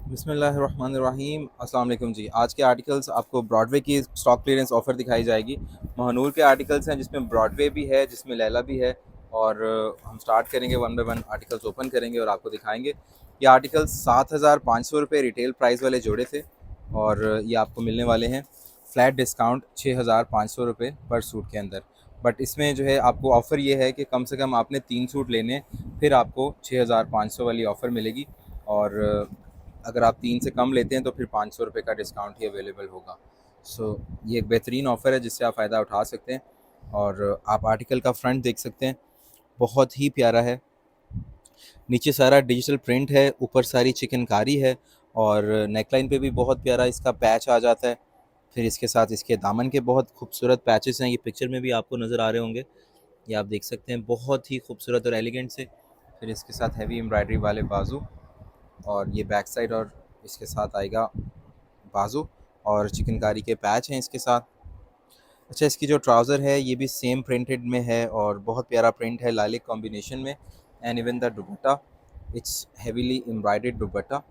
बिस्मिल्लाहिर्रहमानिर्रहीम। अस्सलाम वालेकुम जी। आज के आर्टिकल्स आपको ब्रॉडवे की स्टॉक क्लियरेंस ऑफ़र दिखाई जाएगी। महानूर के आर्टिकल्स हैं जिसमें ब्रॉडवे भी है, जिसमें लैला भी है। और हम स्टार्ट करेंगे, one by one articles open करेंगे और आपको दिखाएंगे। ये आर्टिकल्स 7,500 रुपये रिटेल प्राइस वाले जोड़े थे और ये आपको मिलने वाले हैं फ्लैट डिस्काउंट 6,500 रुपये पर सूट के अंदर। बट इसमें जो है आपको ऑफ़र ये है कि कम से कम आपने 3 सूट लेने, फिर आपको 6,500 वाली ऑफ़र मिलेगी। और अगर आप 3 से कम लेते हैं तो फिर 500 रुपये का डिस्काउंट ही अवेलेबल होगा। ये एक बेहतरीन ऑफ़र है जिससे आप फ़ायदा उठा सकते हैं। और आप आर्टिकल का फ्रंट देख सकते हैं, बहुत ही प्यारा है। नीचे सारा डिजिटल प्रिंट है, ऊपर सारी चिकनकारी है और नेकलाइन पे भी बहुत प्यारा इसका पैच आ जाता है। फिर इसके साथ इसके दामन के बहुत खूबसूरत पैचेस हैं, ये पिक्चर में भी आपको नज़र आ रहे होंगे। ये आप देख सकते हैं, बहुत ही खूबसूरत और एलिगेंट से। फिर इसके साथ हैवी एम्ब्रॉयडरी वाले बाजू और ये बैक साइड, और इसके साथ आएगा बाजू और चिकनकारी के पैच हैं इसके साथ। अच्छा, इसकी जो ट्राउज़र है ये भी सेम प्रिंटेड में है और बहुत प्यारा प्रिंट है लालिक कॉम्बिनेशन में। And even the dupatta, it's heavily embroidered दुपट्टा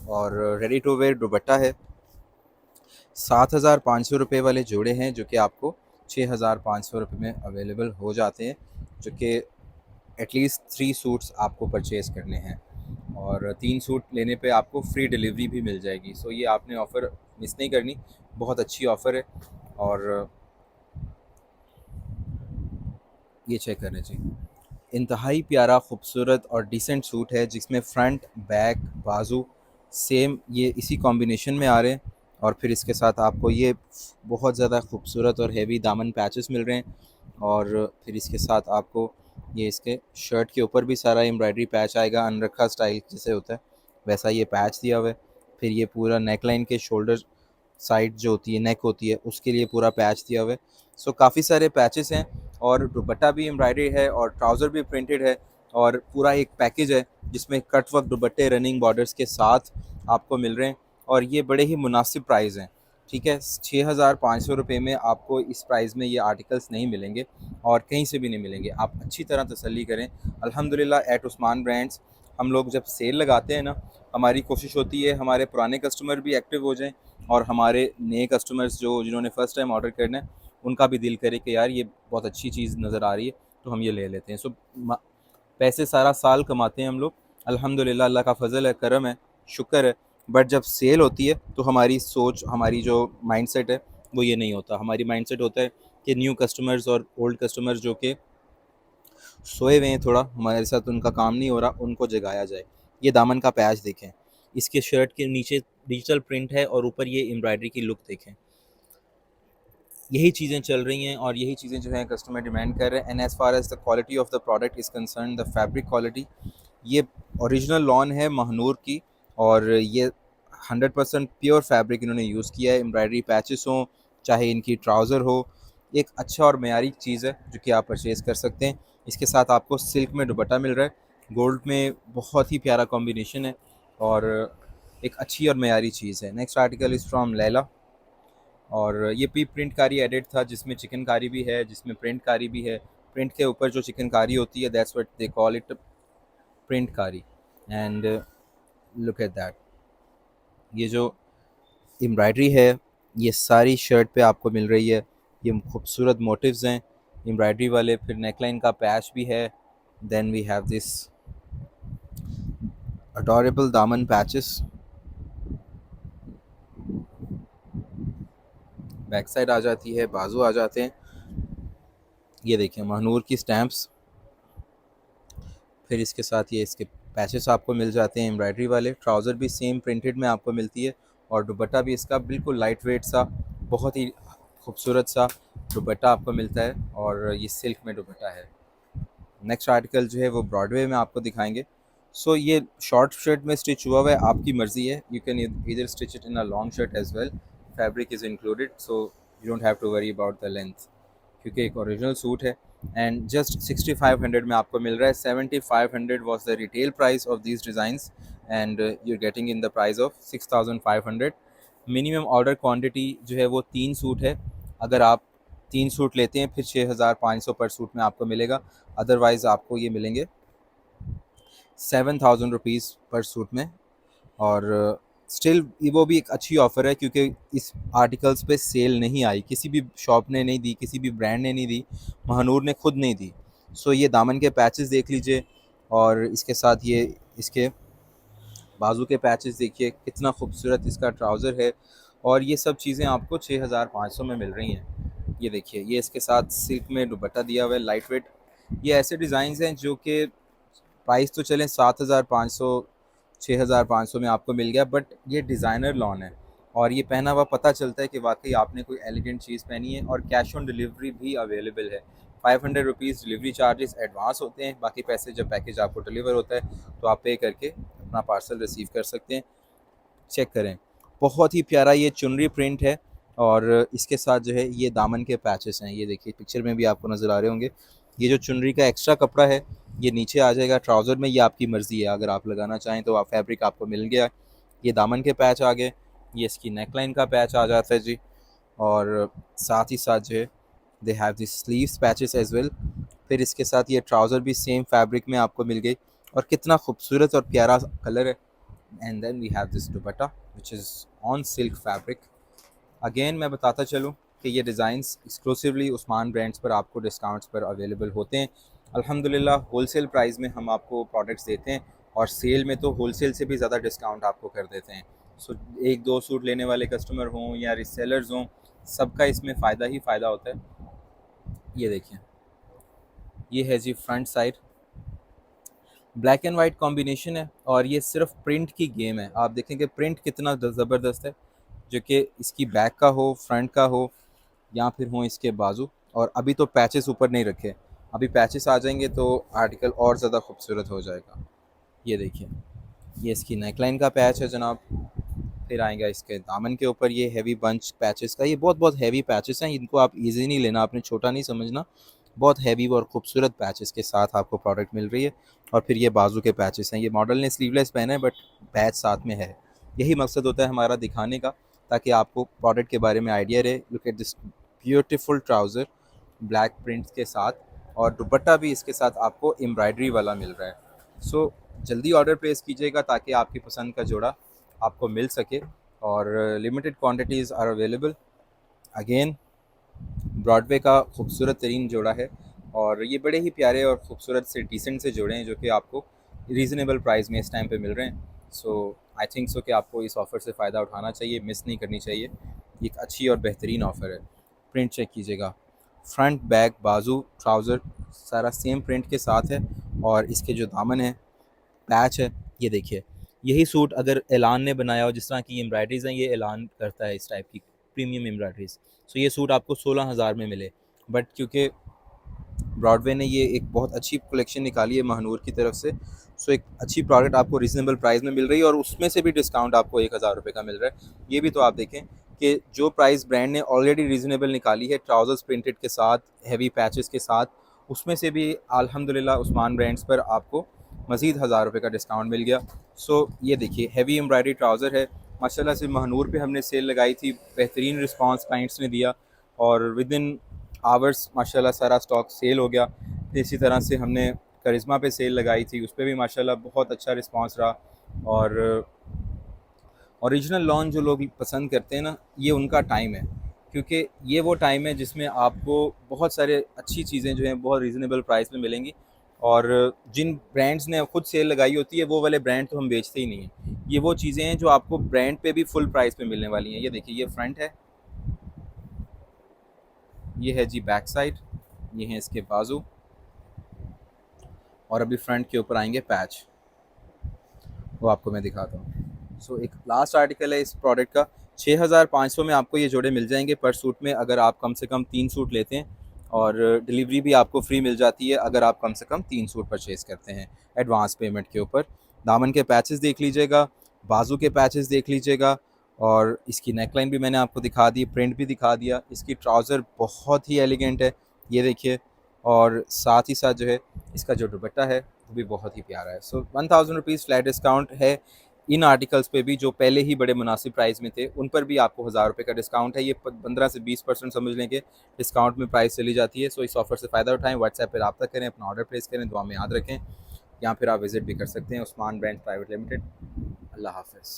और रेडी टू वेयर दुपट्टा है। 7,500 रुपये वाले जोड़े हैं जो कि आपको 6,500 रुपये में अवेलेबल हो जाते हैं, जो कि एटलीस्ट 3 सूट्स आपको परचेज़ करने हैं और 3 सूट लेने पे आपको फ्री डिलीवरी भी मिल जाएगी। ये आपने ऑफ़र मिस नहीं करनी, बहुत अच्छी ऑफ़र है। और ये चेक करना चाहिए, इंतहाई प्यारा खूबसूरत और डिसेंट सूट है जिसमें फ्रंट बैक बाजू सेम ये इसी कॉम्बिनेशन में आ रहे हैं। और फिर इसके साथ आपको ये बहुत ज़्यादा खूबसूरत और हेवी दामन पैचेस मिल रहे हैं। और फिर इसके साथ आपको ये इसके शर्ट के ऊपर भी सारा एम्ब्रॉयडरी पैच आएगा, अनरखा स्टाइल जैसे होता है वैसा ये पैच दिया हुआ है। फिर ये पूरा नेक लाइन के शोल्डर साइड जो होती है, नेक होती है, उसके लिए पूरा पैच दिया हुआ है। काफ़ी सारे पैचेस हैं और दुपट्टा भी एम्ब्रॉयडरी है और ट्राउज़र भी प्रिंटेड है और पूरा एक पैकेज है जिसमें कट वर्क दुपट्टे रनिंग बॉर्डर्स के साथ आपको मिल रहे हैं। और ये बड़े ही मुनासिब प्राइस हैं, ठीक है। 6,500 रुपये में आपको इस प्राइस में ये आर्टिकल्स नहीं मिलेंगे और कहीं से भी नहीं मिलेंगे। आप अच्छी तरह तसल्ली करें। अल्हम्दुलिल्लाह एट उस्मान ब्रांड्स हम लोग जब सेल लगाते हैं ना, हमारी कोशिश होती है हमारे पुराने कस्टमर भी एक्टिव हो जाएं और हमारे नए कस्टमर्स जो जिन्होंने फ़र्स्ट टाइम ऑर्डर करना है उनका भी दिल करे कि यार ये बहुत अच्छी चीज़ नज़र आ रही है तो हम ये ले लेते हैं। पैसे सारा साल कमाते हैं हम लोग, अल्हम्दुलिल्लाह, अल्लाह का फ़ज़ल है, करम है, शुक्र है। बट जब सेल होती है तो हमारी सोच, हमारी जो माइंडसेट है वो ये नहीं होता। हमारी माइंडसेट होता है कि न्यू कस्टमर्स और ओल्ड कस्टमर्स जो कि सोए हुए हैं, थोड़ा हमारे साथ उनका काम नहीं हो रहा, उनको जगाया जाए। ये दामन का पैच देखें, इसके शर्ट के नीचे डिजिटल प्रिंट है और ऊपर ये एम्ब्रॉयडरी की लुक देखें। यही चीज़ें चल रही हैं और यही चीज़ें जो हैं कस्टमर डिमांड कर रहे हैं। And as far as the quality of the product is concern, the fabric quality, ये ओरिजिनल लॉन है महानूर की और ये 100% प्योर फैब्रिक इन्होंने यूज़ किया है। एम्ब्रॉयडरी पैचेस हों, चाहे इनकी ट्राउज़र हो, एक अच्छा और मयारी चीज़ है जो कि आप परचेज़ कर सकते हैं। इसके साथ आपको सिल्क में दुपट्टा मिल रहा है, गोल्ड में बहुत ही प्यारा कॉम्बिनेशन है और एक अच्छी और मयारी चीज़ है। Next article is from Laila और ये भी प्रिंट कारी एडिट था जिसमें चिकनकारी भी है, जिसमें प्रिंट कारी भी है। प्रिंट के ऊपर जो चिकनकारी होती है that's what they call it print कारी। एंड लुक एट दैट, ये जो एम्ब्रॉयडरी है ये सारी शर्ट पे आपको मिल रही है। ये खूबसूरत मोटिव्स हैं एम्ब्रॉयडरी वाले। फिर नेकलाइन का पैच भी है। Then we have this adorable दामन पैचेस, बैक साइड आ जाती है, बाजू आ जाते हैं। ये देखिए महानूर की स्टैम्प्स, फिर इसके साथ ये इसके पैचेस आपको मिल जाते हैं एम्ब्रॉयडरी वाले। ट्राउज़र भी सेम प्रिंटेड में आपको मिलती है और दुपट्टा भी इसका बिल्कुल लाइट वेट सा, बहुत ही खूबसूरत सा दुपट्टा आपको मिलता है और ये सिल्क में दुपट्टा है। नेक्स्ट आर्टिकल जो है वो ब्रॉडवे में आपको दिखाएंगे। ये शॉर्ट शर्ट में स्टिच हुआ हुआ है, आपकी मर्ज़ी है, you can either stitch it in a long shirt as well, fabric is included, so you don't have to worry about the length क्योंकि एक ओरिजिनल सूट है। एंड जस्ट 6500 में आपको मिल रहा है। 7500 was the retail price of these designs and you are getting in the price of 6500। Minimum order quantity जो है वो 3 सूट है। अगर आप 3 सूट लेते हैं फिर 6,500 पर सूट में आपको मिलेगा, अदरवाइज़ आपको ये मिलेंगे 7,000 रुपीज़ पर सूट में। और स्टिल वो भी एक अच्छी ऑफ़र है क्योंकि इस आर्टिकल्स पे सेल नहीं आई, किसी भी शॉप ने नहीं दी, किसी भी ब्रांड ने नहीं दी, महानूर ने खुद नहीं दी। सो ये दामन के पैचेस देख लीजिए और इसके साथ ये इसके बाजू के पैचेस देखिए, कितना खूबसूरत इसका ट्राउज़र है और ये सब चीज़ें आपको 6500 में मिल रही हैं। ये देखिए, ये इसके साथ सिल्क में दुपट्टा दिया हुआ है लाइट वेट। ये ऐसे डिज़ाइंस हैं जो कि प्राइस तो चलें 7500 6500 में आपको मिल गया, बट ये डिज़ाइनर लॉन है और ये पहना हुआ पता चलता है कि वाकई आपने कोई एलिगेंट चीज़ पहनी है। और कैश ऑन डिलीवरी भी अवेलेबल है। 500 रुपीज़ डिलीवरी चार्जेस एडवांस होते हैं, बाकी पैसे जब पैकेज आपको डिलीवर होता है तो आप पे करके अपना पार्सल रिसीव कर सकते हैं। चेक करें, बहुत ही प्यारा ये चुनरी प्रिंट है और इसके साथ जो है ये दामन के पैचेस हैं। ये देखिए, पिक्चर में भी आपको नज़र आ रहे होंगे। ये जो चुनरी का एक्स्ट्रा कपड़ा है ये नीचे आ जाएगा ट्राउज़र में, ये आपकी मर्ज़ी है, अगर आप लगाना चाहें तो आप फैब्रिक आपको मिल गया। ये दामन के पैच आ गए, ये इसकी नेकलाइन का पैच आ जाता है जी। और साथ ही साथ जो है they have this sleeves patches as well. फिर इसके साथ ये ट्राउज़र भी सेम फैब्रिक में आपको मिल गई और कितना खूबसूरत और प्यारा कलर है। And then we have this dupatta which is on silk fabric. Again मैं बताता चलूँ कि ये डिज़ाइंस एक्सक्लूसिवली उस्मान ब्रांड्स पर आपको डिस्काउंट्स पर अवेलेबल होते हैं। अल्हम्दुलिल्लाह होलसेल प्राइस में हम आपको प्रोडक्ट्स देते हैं और सेल में तो होलसेल से भी ज़्यादा डिस्काउंट आपको कर देते हैं। सो एक दो सूट लेने वाले कस्टमर हों या रिसेलर्स हों, सबका इसमें फ़ायदा ही फ़ायदा होता है। ये देखिए, ये है जी front side, black and white combination है और ये सिर्फ प्रिंट की गेम है। आप देखें कि प्रिंट कितना ज़बरदस्त है, जो कि इसकी बैक का हो, फ्रंट का हो या फिर हों इसके बाजू। और अभी तो पैचेस ऊपर नहीं रखे, अभी पैचेस आ जाएंगे तो आर्टिकल और ज़्यादा खूबसूरत हो जाएगा। ये देखिए, ये इसकी नेकलाइन का पैच है जनाब। फिर आएगा इसके दामन के ऊपर ये हैवी बंच पैचेस का। ये बहुत बहुत हैवी पैचेस हैं, इनको आप इजी नहीं लेना, आपने छोटा नहीं समझना। बहुत हैवी और खूबसूरत पैचेस के साथ आपको प्रोडक्ट मिल रही है। और फिर ये बाजू के पैचेस हैं, ये मॉडल ने स्लीवलेस पहना है बट पैच साथ में है। यही मकसद होता है हमारा दिखाने का, ताकि आपको प्रोडक्ट के बारे में आइडिया रहे। Look at this beautiful trouser black prints के साथ, और दुपट्टा भी इसके साथ आपको एम्ब्रॉयडरी वाला मिल रहा है। सो जल्दी ऑर्डर प्लेस कीजिएगा ताकि आपकी पसंद का जोड़ा आपको मिल सके और limited quantities are available. Again Broadway का खूबसूरत तरीन जोड़ा है और ये बड़े ही प्यारे और ख़ूबसूरत से डिसेंट से जोड़े हैं जो कि आपको रीज़नेबल प्राइस में इस टाइम पे मिल रहे हैं। सो आई थिंक सो कि आपको इस ऑफ़र से फ़ायदा उठाना चाहिए, मिस नहीं करनी चाहिए। ये एक अच्छी और बेहतरीन ऑफ़र है। प्रिंट चेक कीजिएगा, फ्रंट बैक बाजू ट्राउज़र सारा सेम प्रिंट के साथ है और इसके जो दामन है पैच है। ये देखिए, यही सूट अगर ऐलान ने बनाया हो, जिस तरह की एम्ब्रॉयडरीज़ हैं ये ऐलान करता है इस टाइप की प्रीमियम एम्ब्रॉयडरीज़, सो ये सूट आपको 16,000 में मिले, बट क्योंकि ब्रॉडवे ने ये एक बहुत अच्छी कलेक्शन निकाली है महानूर की तरफ से, सो एक अच्छी प्रोडक्ट आपको रीज़नेबल प्राइस में मिल रही है और उसमें से भी डिस्काउंट आपको 1000 रुपये का मिल रहा है। ये भी तो आप देखें कि जो प्राइस ब्रांड ने ऑलरेडी रीज़नेबल निकाली है ट्राउज़र्स प्रिंटेड के साथ, हैवी पैचेस के साथ, उसमें से भी अल्हम्दुलिल्लाह उस्मान ब्रांड्स पर आपको मज़ीद 1000 रुपये का डिस्काउंट मिल गया। सो ये देखिए, हैवी एम्ब्रॉयडरी ट्राउज़र है माशाल्लाह से। महानूर पे हमने सेल लगाई थी, बेहतरीन रिस्पांस क्लाइंट्स ने दिया और विद इन आवर्स माशाल्लाह सारा स्टॉक सेल हो गया। इसी तरह से हमने करिश्मा पे सेल लगाई थी, उस पे भी माशाल्लाह बहुत अच्छा रिस्पांस रहा। और ओरिजिनल लॉन जो लोग पसंद करते हैं ना, ये उनका टाइम है, क्योंकि ये वो टाइम है जिसमें आपको बहुत सारे अच्छी चीज़ें जो हैं बहुत रीज़नेबल प्राइस में मिलेंगी। और जिन ब्रांड्स ने खुद सेल लगाई होती है वो वाले ब्रांड तो हम बेचते ही नहीं हैं। ये वो चीज़ें हैं जो आपको ब्रांड पे भी फुल प्राइस पे मिलने वाली हैं। ये देखिए, ये फ्रंट है, ये है जी बैक साइड, ये हैं इसके बाजू और अभी फ्रंट के ऊपर आएंगे पैच, वो आपको मैं दिखाता हूँ। सो एक लास्ट आर्टिकल है इस प्रोडक्ट का, 6500 में आपको ये जोड़े मिल जाएंगे पर सूट में, अगर आप कम से कम 3 सूट लेते हैं। और डिलीवरी भी आपको फ्री मिल जाती है अगर आप कम से कम 3 सूट परचेज़ करते हैं एडवांस पेमेंट के ऊपर। दामन के पैचेस देख लीजिएगा, बाजू के पैचेस देख लीजिएगा और इसकी नेकलाइन भी मैंने आपको दिखा दी, प्रिंट भी दिखा दिया। इसकी ट्राउज़र बहुत ही एलिगेंट है, ये देखिए। और साथ ही साथ जो है इसका जो दुपट्टा है वो भी बहुत ही प्यारा है। सो 1000 रुपीज़ फ्लैट डिस्काउंट है इन आर्टिकल्स पे भी जो पहले ही बड़े मुनासिब प्राइस में थे, उन पर भी आपको 1000 रुपये का डिस्काउंट है। ये 15 से 20% समझ लें कि डिस्काउंट में प्राइस चली जाती है। सो इस ऑफ़र से फ़ायदा उठाएं, व्हाट्सएप पर रब्ता करें, अपना ऑर्डर प्लेस करें, दुआ में याद रखें। या फिर आप विज़िट भी कर सकते हैं उस्मान ब्रांड्स प्राइवेट लिमिटेड। अल्लाह हाफ़िज़।